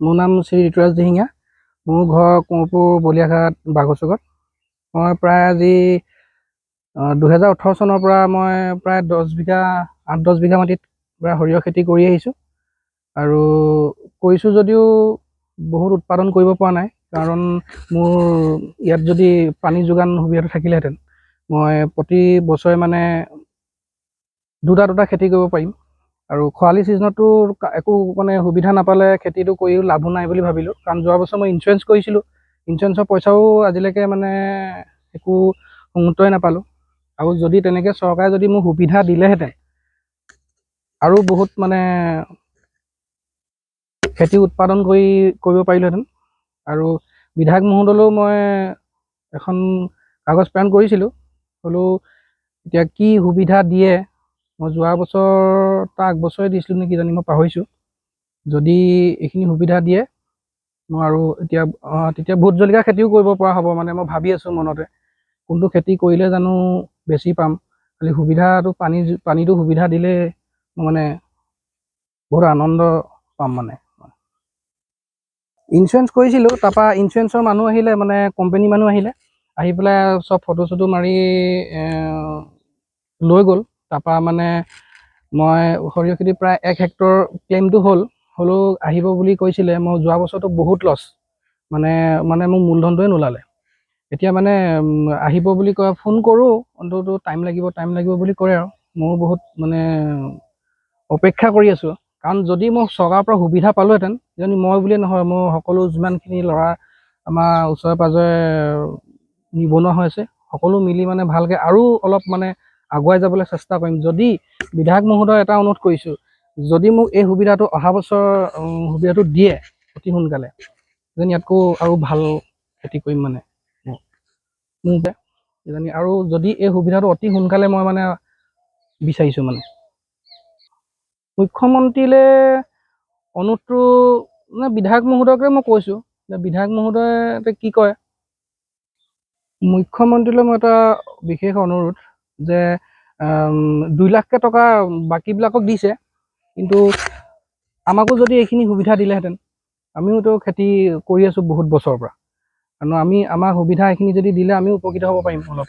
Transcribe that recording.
মোৰ নাম শ্ৰী ঋতুৰাজ দিহিঙীয়া। মোৰ ঘৰ কোঁৱৰপুৰ বলিয়াঘাট বাঘচুকত। মই প্ৰায় আজি 2018 চনৰ পৰা মই প্ৰায় 8-10 বিঘা মাটিত প্ৰায় সৰিয়হ খেতি কৰি আহিছোঁ। আৰু কৰিছোঁ যদিও বহুত উৎপাদন কৰিব পৰা নাই, কাৰণ মোৰ ইয়াত যদি পানী যোগান সুবিধাটো থাকিলেহেঁতেন মই প্ৰতি বছৰে মানে দুটা খেতি কৰিব পাৰিম। আৰু খৰালি ছিজনতো একো মানে সুবিধা নাপালে খেতিটো কৰিও লাভো নাই বুলি ভাবিলোঁ, কাৰণ যোৱা বছৰ মই ইঞ্চুৰেঞ্চ কৰিছিলোঁ। ইঞ্চুৰেঞ্চৰ পইচাও আজিলৈকে মানে একো মুহূৰ্তই নাপালোঁ। আৰু যদি তেনেকৈ চৰকাৰে যদি মোক সুবিধা দিলেহেঁতেন আৰু বহুত মানে খেতি উৎপাদন কৰিব পাৰিলোহেঁতেন। আৰু বিধায়ক মহোদয়লৈও মই এখন কাগজ প্ৰেৰণ কৰিছিলোঁ, হ'লেও এতিয়া কি সুবিধা দিয়ে। মই যোৱা বছৰ তাৰ আগবছৰে দিছিলোঁ নেকি জানি, মই পাহৰিছোঁ। যদি এইখিনি সুবিধা দিয়ে মই আৰু তেতিয়া ভোট জলকীয়া খেতিও কৰিব পৰা হ'ব। মানে মই ভাবি আছোঁ মনতে কোনটো খেতি কৰিলে জানো বেছি পাম। খালি সুবিধাটো পানীটো সুবিধা দিলে মই মানে বহুত আনন্দ পাম। মানে ইঞ্চুৰেঞ্চ কৰিছিলোঁ, তাৰপৰা ইঞ্চুৰেঞ্চৰ মানুহ আহিলে, মানে কোম্পানী মানুহ আহি পেলাই চব ফটো চটো মাৰি লৈ গ'ল। তাৰপৰা মানে মই সৰিয়হ খেতি প্ৰায় 1 হেক্টৰ ক্লেইমটো হ'লেও আহিব বুলি কৈছিলে। মই যোৱা বছৰটো বহুত লছ, মানে মোৰ মূলধনটোৱে নোলালে। এতিয়া মানে আহিব বুলি কয়, ফোন কৰোঁ, অন্ততঃ টাইম লাগিব বুলি কয়। আৰু ময়ো বহুত মানে অপেক্ষা কৰি আছোঁ, কাৰণ যদি মই চৰকাৰৰ পৰা সুবিধা পালোহেঁতেন, কিজানি মই বুলিয়ে নহয়, মোৰ সকলো যিমানখিনি ল'ৰা আমাৰ ওচৰে পাঁজৰে নিবনুৱা হৈ আছে, সকলো মিলি মানে ভালকৈ আৰু অলপ মানে আগুৱাই যাবলৈ চেষ্টা কৰিম। যদি বিধায়ক মহোদয় এটা অনুৰোধ কৰিছোঁ, যদি মোক এই সুবিধাটো অহা বছৰ সুবিধাটো দিয়ে অতি সোনকালে, যেন ইয়াতকৈ আৰু ভাল খেতি কৰিম। মানে কিজানি আৰু যদি এই সুবিধাটো অতি সোনকালে মই মানে বিচাৰিছোঁ। মানে মুখ্যমন্ত্ৰীলৈ অনুৰোধটো মানে বিধায়ক মহোদয়কে মই কৈছোঁ, যে বিধায়ক মহোদয়ে কি কয়। মুখ্যমন্ত্ৰীলৈ মই এটা বিশেষ অনুৰোধ, যে 2 লাখকৈ টকা বাকীবিলাকক দিছে, কিন্তু আমাকো যদি এইখিনি সুবিধা দিলেহেঁতেন, আমিওতো খেতি কৰি আছোঁ বহুত বছৰৰ পৰা, আমাৰ সুবিধা এইখিনি যদি দিলে আমিও উপকৃত হ'ব পাৰিম অলপ।